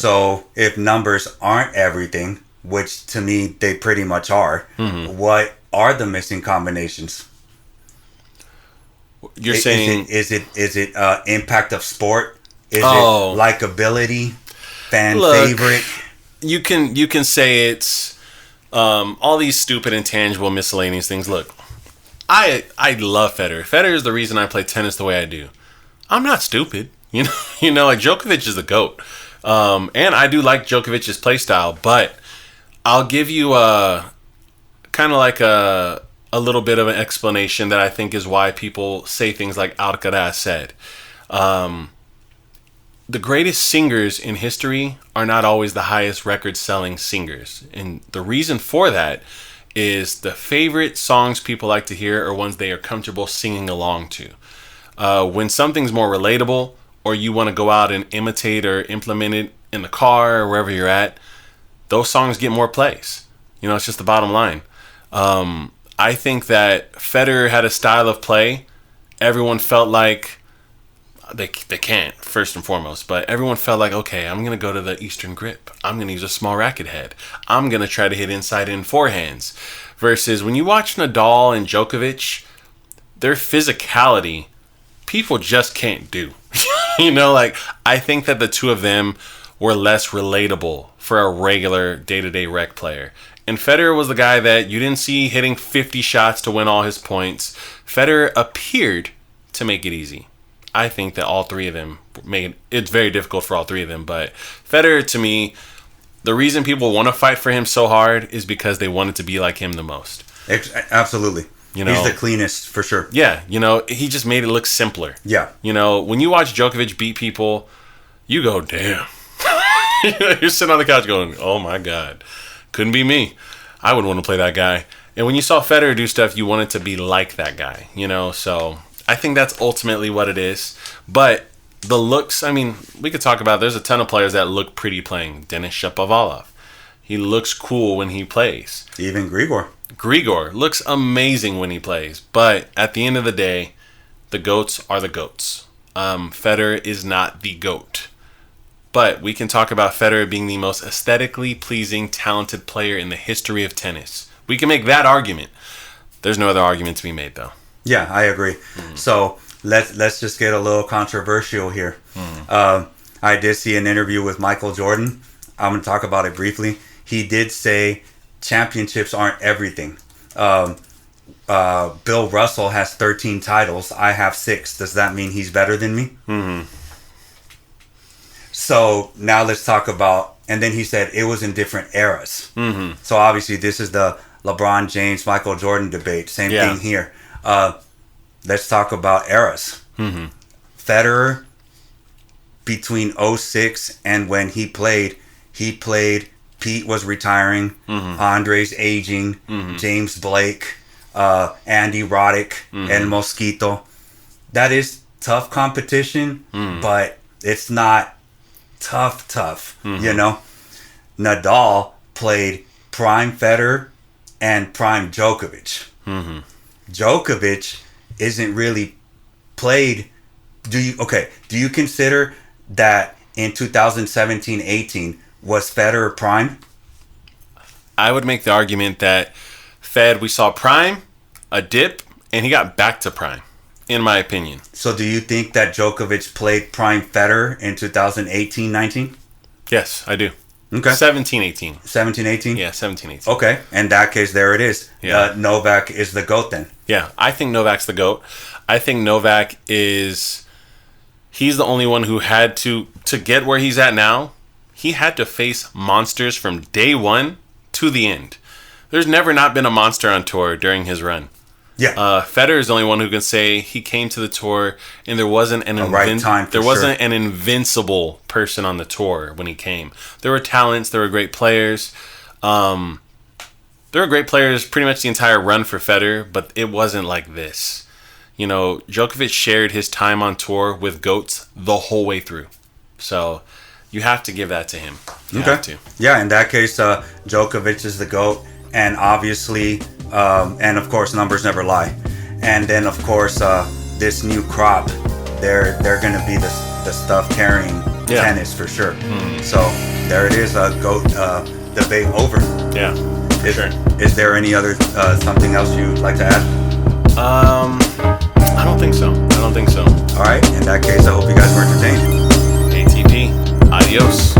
So if numbers aren't everything, which to me they pretty much are, what are the missing combinations? You're saying is it impact of sport? Is it likability, fan favorite? You can say it's all these stupid intangible miscellaneous things. Look, I love Federer. Federer is the reason I play tennis the way I do. I'm not stupid, like Djokovic is the GOAT, and I do like Djokovic's play style. But I'll give you a kind of like a little bit of an explanation that I think is why people say things like Alcaraz said. The greatest singers in history are not always the highest record-selling singers. And the reason for that is the favorite songs people like to hear are ones they are comfortable singing along to. When something's more relatable, or you want to go out and imitate or implement it in the car or wherever you're at, those songs get more plays. It's just the bottom line. I think that Federer had a style of play. Everyone felt like they can't, first and foremost, but everyone felt like, okay, I'm going to go to the Eastern grip. I'm going to use a small racket head. I'm going to try to hit inside-in forehands. Versus when you watch Nadal and Djokovic, their physicality, people just can't do. I think that the two of them were less relatable for a regular day-to-day rec player. And Federer was the guy that you didn't see hitting 50 shots to win all his points. Federer appeared to make it easy. I think that all three of them it's very difficult for all three of them, but Federer, to me, the reason people want to fight for him so hard is because they wanted to be like him the most. Absolutely. He's the cleanest for sure. Yeah, he just made it look simpler. Yeah. When you watch Djokovic beat people, you go, damn. You're sitting on the couch going, oh my God, couldn't be me. I wouldn't want to play that guy. And when you saw Federer do stuff, you wanted to be like that guy, so I think that's ultimately what it is. But the looks, we could talk about, there's a ton of players that look pretty playing. Denis Shapovalov. He looks cool when he plays. Even Grigor looks amazing when he plays. But at the end of the day, the GOATs are the GOATs. Federer is not the GOAT. But we can talk about Federer being the most aesthetically pleasing, talented player in the history of tennis. We can make that argument. There's no other argument to be made, though. Yeah, I agree. So let's just get a little controversial here. I did see an interview with Michael Jordan. I'm going to talk about it briefly. He did say championships aren't everything. Bill Russell has 13 titles. I have 6. Does that mean he's better than me? So now let's talk about, and then he said it was in different eras. So obviously this is the LeBron James, Michael Jordan debate. Same thing here. Let's talk about eras. Federer, between 06 and when he played, Pete was retiring, Andre's aging, James Blake, Andy Roddick, and Mosquito. That is tough competition, but it's not tough, Nadal played prime Federer and prime Djokovic. Djokovic isn't really played. Do you consider that in 2017-18 was Federer prime? I would make the argument that we saw prime, a dip, and he got back to prime, in my opinion. So do you think that Djokovic played prime Federer in 2018-19? Yes, I do. Okay. 17-18. 17-18? Yeah, 17-18. Okay. In that case, there it is. Yeah. Novak is the GOAT then. Yeah, I think Novak's the GOAT. I think Novak he's the only one who had to get where he's at now. He had to face monsters from day one to the end. There's never not been a monster on tour during his run. Yeah. Federer is the only one who can say he came to the tour and there wasn't an an invincible person on the tour when he came. There were talents, there were great players. There were great players pretty much the entire run for Federer, but it wasn't like this. Djokovic shared his time on tour with GOATs the whole way through. So you have to give that to him. You have to. Yeah, in that case, Djokovic is the GOAT. And obviously, and of course, numbers never lie. And then, of course, this new crop, they're going to be the stuff carrying tennis for sure. So there it is. GOAT debate over. Yeah, for sure. Is there any other something else you'd like to add? I don't think so. All right. In that case, I hope you guys were entertained. ATP. Adios.